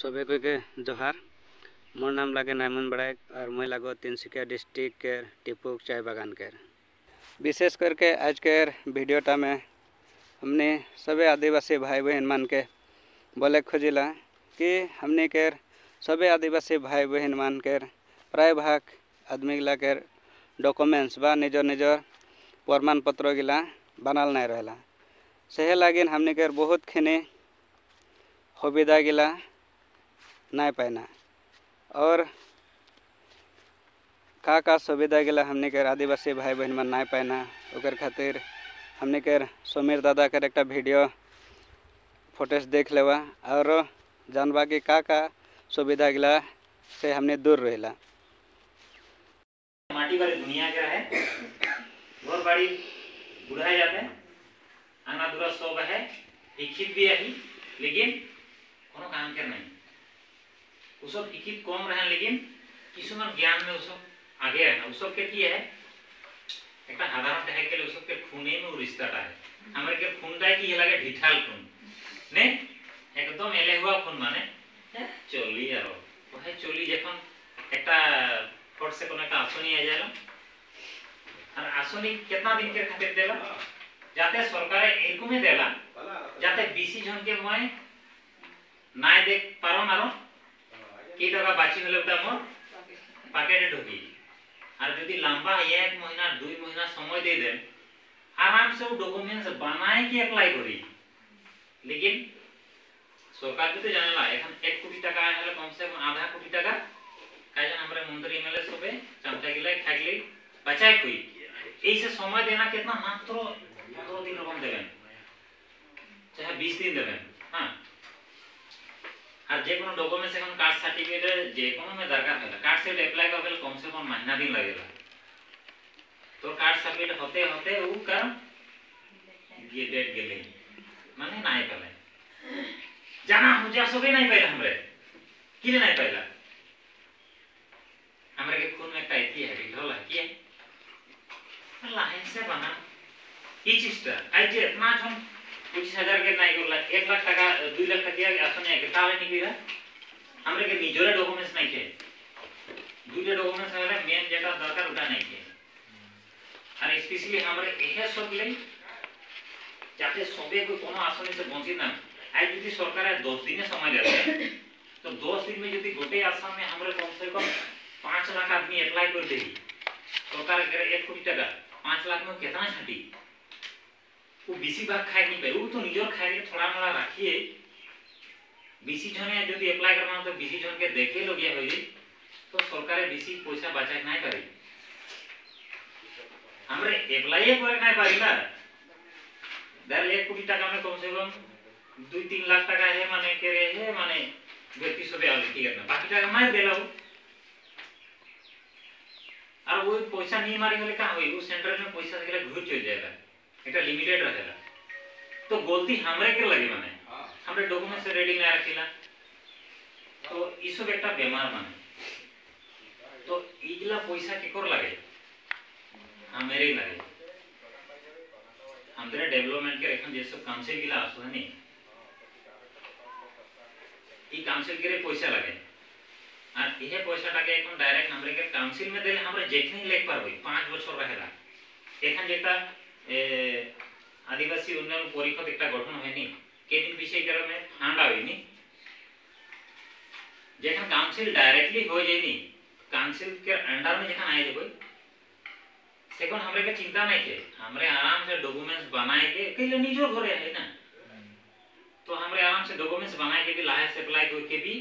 सबे के जोहार। मोर नाम लागे नायमन बड़ाई और मैं लागो तिनसुकिया डिस्ट्रिक्ट के टिपुक चाय बागान के। विशेष करके आज के वीडियोटा में हमने सभी आदिवासी भाई बहन मान के बोले खोजिला कि हमने के सभी आदिवासी भाई बहन मान के प्राय भाग आदमी गिला के डॉक्यूमेंट्स बा निजर निजर प्रमाण पत्र गिला बनाल नहीं रहला। से लागिन हमने के बहुत खिने सुविधा गिला नहीं पाना और का सुविधा गिला हमने के आदिवासी भाई बहन में नहीं पाना ओकर खातिर हमने के समीर दादा के एक वीडियो फुटेज देख लेवा और जानवा कि का सुविधा गिला से हमने दूर रहेला। माटी वाली दुनिया के रहे घर बाड़ी बुढ़ाए जाते आना दूरा सब है शिक्षित भी है लेकिन कोनो काम के नहीं उसब शिक्षित कम रहे लेकिन किसुमान ज्ञान में उसब आगे रहना उसब के है एक साधारण कहे के उसब के खूने में रिश्ताटा है हमारे के खूनटा की लगे ढिठाल खून ने एकदम एले हुआ खून माने चली আর ওহে চলি যখন একটা ফট से কোনো একটা আসনি आ जाएला আর আসনি कितना दिन के खातिर देला जाते सरकार एरकमे देला जाते 20 जन के मैं নাই দেখ পারো মারো কি টাকা বাঁচি হলে ওটা মোর পকেটে ঢুকি আর যদি লম্বা 1 महीना 2 महीना समय दे दें आराम से वो डॉक्यूमेंट्स बनाए के अप्लाई करी लेकिन सरकार भी तो जानेला এখন 1 কোটি টাকা হলে কম से कम आधा कोटी टाका কাজে আমরা মন্ত্রী এমএলএ সবে চামচা গিলাই খাইলি বাঁচাই কই এই से समय देना कितना मात्र 15 दिन रकम देবেন चाहे 20 दिन देবেন हां আর যে কোনো ডকুমেন্টস এখন কাস্ট সার্টিফিকেট যে কোনো में দরকার है কাস্ট সার্টিফিকেट अप्लाई करबे कम से कम महीना दिन लगेगा तो कास्ट सार्टिफिकेट होते होते वो का ये डेट गेले माने नहीं पले जाना हो जा सके नहीं पहले हमरे किले नहीं पहला हमरे के खून में टाइटी है ढोल है की अल्लाह से बना ई चीजटा आज जे इतना हम 25,000 के नहीं करला 1 लाख টাকা 2 लाख টাকা আসনে के ताले नहीं गिरा हमरे के निजोरे डॉक्यूमेंट्स नहीं के दुटे डॉक्यूमेंट्स हमारे मेन जेटा दरकार उठा नहीं के और स्पेशली हमरे एहे सब ले जाते सबे को कोनो आसने से वंचित ना आज यदि सरकार 10 दिन समय देते तो 10 दिन में यदि गोटे आसाम में हमरे कम से कम 5 लाख आदमी अप्लाई कर देगी सरकार के 1 कोटी टाका 5 लाख में कितना छाटी वो बीसी भाग खाए नहीं पाए वो तो निजर खाए के थोड़ा मोड़ा रखिए बीसी जने यदि अप्लाई करना तो बीसी जन के देखे लोग ये होई तो सरकार बीसी पैसा बचाए नहीं पारी हमरे अप्लाई करे नहीं पारी ना दर 1 कोटी टाका में कम से कम 2-3 लाख टाका है माने के है माने व्यक्ति सबे आवे की करना बाकी टाका मार देला और वो पैसा नहीं मारी गले का होई वो सेंटर में पैसा से गले घुर चल जाएगा এটা লিমিটেড रहेला तो गलती हमरे के लगे माने हमरे डॉक्यूमेंट्स रेडी नहीं रखिला तो ई सब एकटा बेमार माने तो इगला पैसा के कर लगे हमरे लगे हमरे डेवलपमेंट के এখন যে सब काउंसिल गिला आसो नहीं ई काउंसिल के पैसा लगे और इहे पैसाटाके এখন डायरेक्ट हमरे के काउंसिल में देले हमरे जेखनी लेख पारबो 5 বছর रहेला এখন যেটা आदिवासी उन्नयन परिषद एक गठन है दिन विषय में फांडा हुई जखन काउंसिल डायरेक्टली हो जाए काउंसिल के अंडर में जखन आए कोई सेकंड हमरे के चिंता नहीं थे हमरे आराम से डॉक्यूमेंट्स बनाए के कइले निजो घरे है ना तो हमरे आराम से डॉक्यूमेंट्स बनाए के भी लाहे से अप्लाई करके भी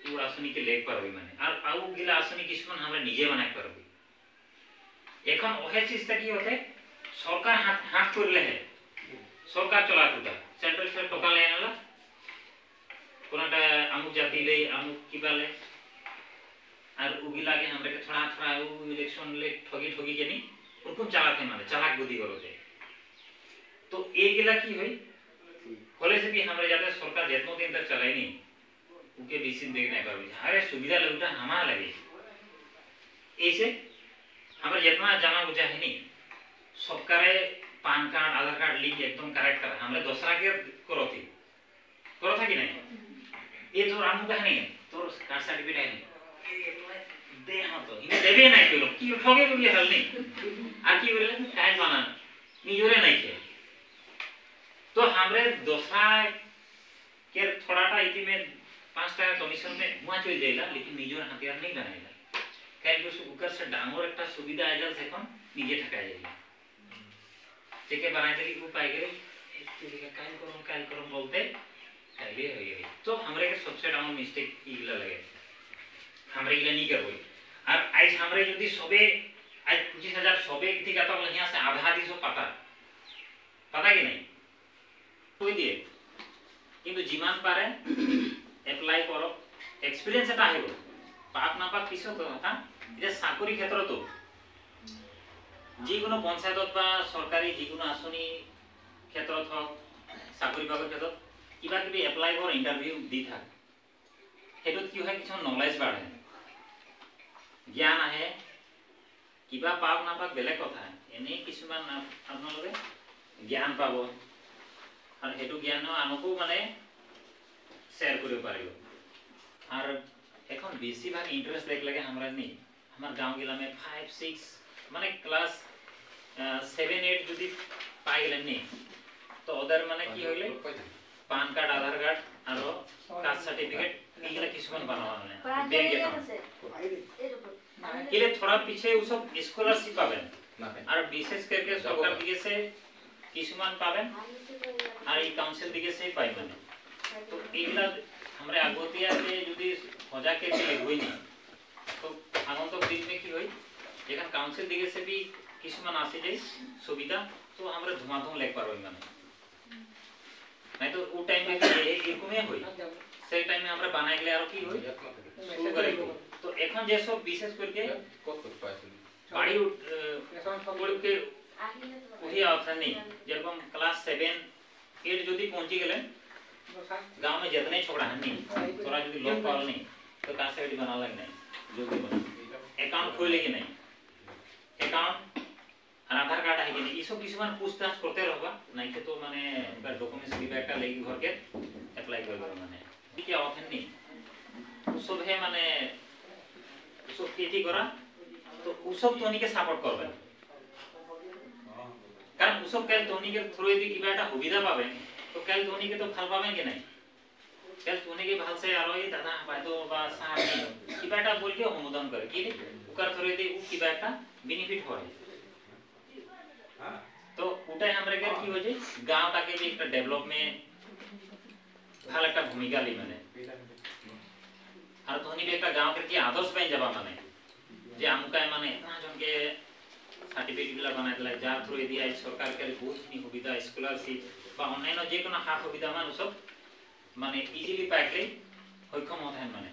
वो आसनी के लेख पर हुई माने और आउ गिला आसनी किसमन हमरे निजे बनाए पर हुई এখন ওহে चीज की होते सरकार हाथ कर ले है सरकार चला तुटा सेंट्रल से टका ले आला कोनटा अमुक जाति ले अमुक किबाले और उगिला के हमरे के थोड़ा थोड़ा उ इलेक्शन ले ठगी ठगी के नहीं उनको चलाते माने चालाक बुद्धि करते तो ए गिला की होई होले से भी हमरे जाते सरकार जेतनो दिन तक चलाई नहीं उके डिसीजन देखने करबी अरे सुविधा लगता हमारा लगे ऐसे हमरे जितना जाना बुझा है नहीं सरकारे पान कार्ड आधार कार्ड लिंक एकदम करेक्ट कर हमरे दूसरा के करो था कि नहीं ये तो रामू का नहीं तो कास्ट सर्टिफिकेट है नहीं दे हाँ तो इन्हें देवे नहीं कोई लोग की ठोगे बोलिए हल नहीं आकी बोले टाइम माना निजोरे नहीं के तो हमरे दोसा के थोड़ा टा इति में 5 टाका कमीशन में वहाँ चल जाएगा लेकिन निजोर हथियार नहीं बनाएगा कहीं कुछ ऊपर से डांगोर एक टा सुविधा आ जाए से कौन निजे ठका जाएगा जेके बनाए थे कि वो पाए गए इसलिए काल करो बोलते पहले हो गई तो हमरे के सबसे डाउन मिस्टेक इगला लगे हमरे इगला नहीं कर बोली और आज हमरे यदि सबे आज 25,000 सबे थी का तो यहाँ से आधा दिसो पता कि नहीं कोई दिए কিন্তু যিমান পারে এপ্লাই করো এক্সপেরিয়েন্স এটা আহিব পাক না পাক পিছত কথা এটা চাকৰি ক্ষেত্ৰতো যিকোনো পঞ্চায়তত বা চৰকাৰী যিকোনো আঁচনি ক্ষেত্ৰত হওক চাকৰি পাবৰ ক্ষেত্ৰত কিবা কিবি এপ্লাই কৰ ইন্টাৰভিউ দি থাক হেতুত কি হয় কিছু নলেজ বাঢ়ে জ্ঞান আহে কিবা পাওক না পাক বেলেগ কথা এনে কিছুমান আপোনালোকে জ্ঞান পাব और हेतु ज्ञान आनको माने शेयर करियो पारियो और এখন বেশিরভাগ ইন্টারেস্ট দেখ লাগে আমরা নেই আমার গাঁও গিলা में 5 6 মানে ক্লাস 7 8 যদি পাই গেলেন নি তো ওদের মানে কি হইলে পান কার্ড আধার কার্ড আর কাস্ট সার্টিফিকেট এগুলা কিছুমান বানানো মানে ব্যাংক অ্যাকাউন্ট কেলে थोड़ा पीछे उ सब स्कॉलरशिप पाবেন আর বিশেষ करके সরকার দিকে से কিছুমান পাবেন আর এই কাউন্সিল দিকে সেই পাইবেন তো এইগুলা আমরা আগতিয়া যে যদি সজাকে দিলে হইনি তো আগন্তক দিন में কি হই এখান কাউন্সিল দিকে से भी কিছুমান আসে যে সুবিধা তো আমরা ধুমাধুম লেখ পারো মানে নাই তো ও টাইম में এরকমই হই সেই টাইমে আমরা বানাই গেলে আর কি হই শুরু করে তো এখন যে সব বিশেষ করকে কত পাইছেন বাড়ি পড়কে वही ऑप्शन नहीं যেরকম ক্লাস 7 8 যদি পৌঁছি গেলেন गांव में जितने छोकरा हन नहीं थोड़ा যদি লোক পাওয়া नहीं तो कास्ट सर्टिफिकेट बना लग नहीं जो भी बना अकाउंट खोलेगी नहीं अकाउंट आधार कार्ड है कि नहीं इसो किसमान पूछताछ करते रहबा नहीं के तो माने उनका डॉक्यूमेंट्स भी बैठा लेके घर के अप्लाई करबा माने क्या ऑप्शन नहीं सब है माने सब केटी करा तो उसब तोनी के सपोर्ट करबे कारण उसब कैल तोनी के थ्रू यदि किबा একটা সুবিধা পাবেন তো कैल तोनी के तो फल पाবেন कि नहीं कैल तोनी के ভাল से আর এই দাদা বাইতো বা সাহায্য কিবা একটা বলকে অনুমোদন করে কি উকার থ্রু यदि उ কিবা একটা বেনিফিট হয় তো ওটাই আমরা কে কি হচ্ছে গাঁওটাকে যে একটা ডেভেলপমেন্ট ভালো একটা ভূমিকা লি মানে আর তখনই একটা গাঁওকে কি আদর্শ পাই যাবা মানে যে আমকায় মানে না জনকে সার্টিফিকেট গুলা বানাই দিলা যার থ্রু দিয়ে সরকার কে বহুতনি সুবিধা স্কলারশিপ বা অনলাইন যে কোনো হাত সুবিধা মানে সব মানে ইজিলি পাইলে সক্ষম হতে মানে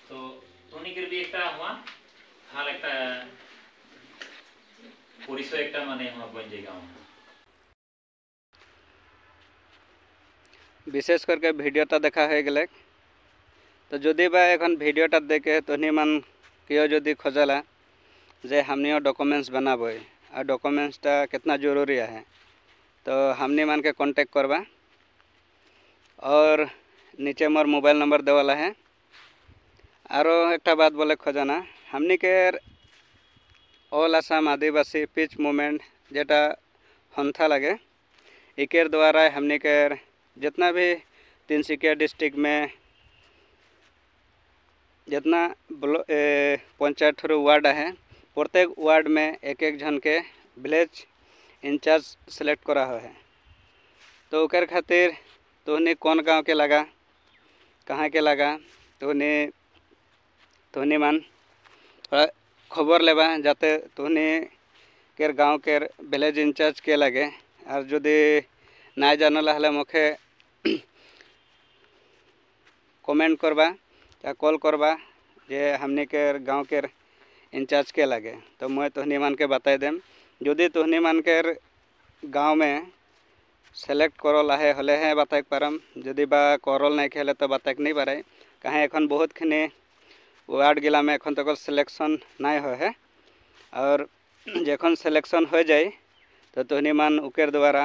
তো তনিকের বি একটা হওয়া ভালো একটা পরিচয় একটা মানে হওয়া বন জায়গা विशेष करके भिडियोटा देखा हो गले तो जदि बा एखन भिडियोटा देखे तहनी मान कियो जदि खोजला जे हमनियो डॉक्यूमेंट्स बनाबे आ डॉक्यूमेंट्सटा कितना जरूरी है तो हमनी मान के कांटेक्ट करबा और नीचे मोर मोबाइल नंबर देवाला है आरो एकटा बात बोले खोजना हमनी के ऑल आसाम आदिवासी पिच मूवमेंट जेटा हंथा लगे इकेर द्वारा हमनी के जितना भी तिनसुकिया डिस्ट्रिक्ट में जितना पंचायत थ्रू वार्ड है प्रत्येक वार्ड में एक एक जन के विलेज इंचार्ज सेलेक्ट करा हुआ है तो ओकर खातिर तोहनी कौन गांव के लगा कहाँ के लगा तोहनी मान थोड़ा खबर लेबा जाते तोहनी के गांव के विलेज इंचार्ज के लगे और जदि ना जानला हले मुखे कमेंट करबा या कॉल करबा जे हमनी के गांव के इंचार्ज के लगे तो मैं तोहनी मान के बताई देम जदि तोहनी मान के गांव में सेलेक्ट करल है हले है बताई पारम जदि बा करल नहीं खेले तो बताई नहीं पारे कहीं एखन बहुत खिनी वार्ड गिला में एखन तक सिलेक्शन नहीं हो है और जखन सिलेक्शन हो जाए तो तोहनी मान उकेर द्वारा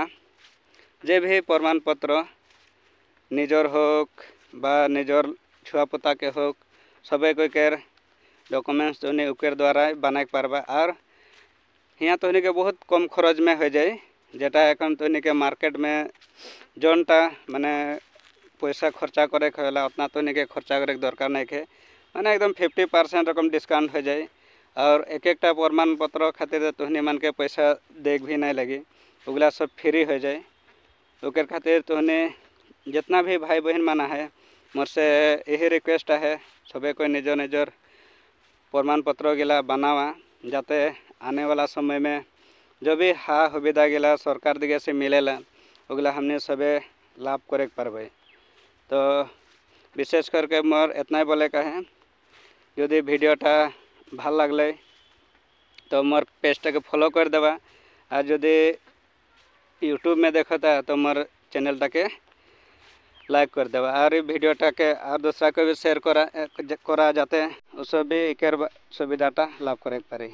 जे भी प्रमाण पत्र निजर होक बा निजर छुआ पोता के होक सबे कोई केर डॉक्यूमेंट्स तो उकेर द्वारा बनाई पारबा और यहाँ तो के बहुत कम खरच में हो जाए जेटा एखन तो के मार्केट में जोनटा माने पैसा खर्चा करे खेला उतना तो के खर्चा करे दरकार नहीं खे माने एकदम 50% रकम डिस्काउंट हो जाए और एक एकटा प्रमाण पत्र खातिर तुहनी मन के पैसा देख भी नहीं लगी उगला सब फ्री हो जाए ओकर खातिर तुहनी जितना भी भाई बहन माना है मोर से यही रिक्वेस्ट है सबे कोई निजर निजर प्रमाण पत्र गिला बनावा जाते आने वाला समय में जो भी सुविधा गिला सरकार दिगे से मिलेला उगला हमने सबे लाभ करे पारबे। तो विशेष करके मोर इतना बोले का है यदि वीडियोटा भल लगले तो मोर पेजटा के फॉलो कर देवा और यदि यूट्यूब में देखता तो मोर चैनलटा के लाइक कर देवा और वीडियोटा के और दूसरा को भी शेयर करा जाते उस भी एकर सुविधाटा लाभ करे पारे।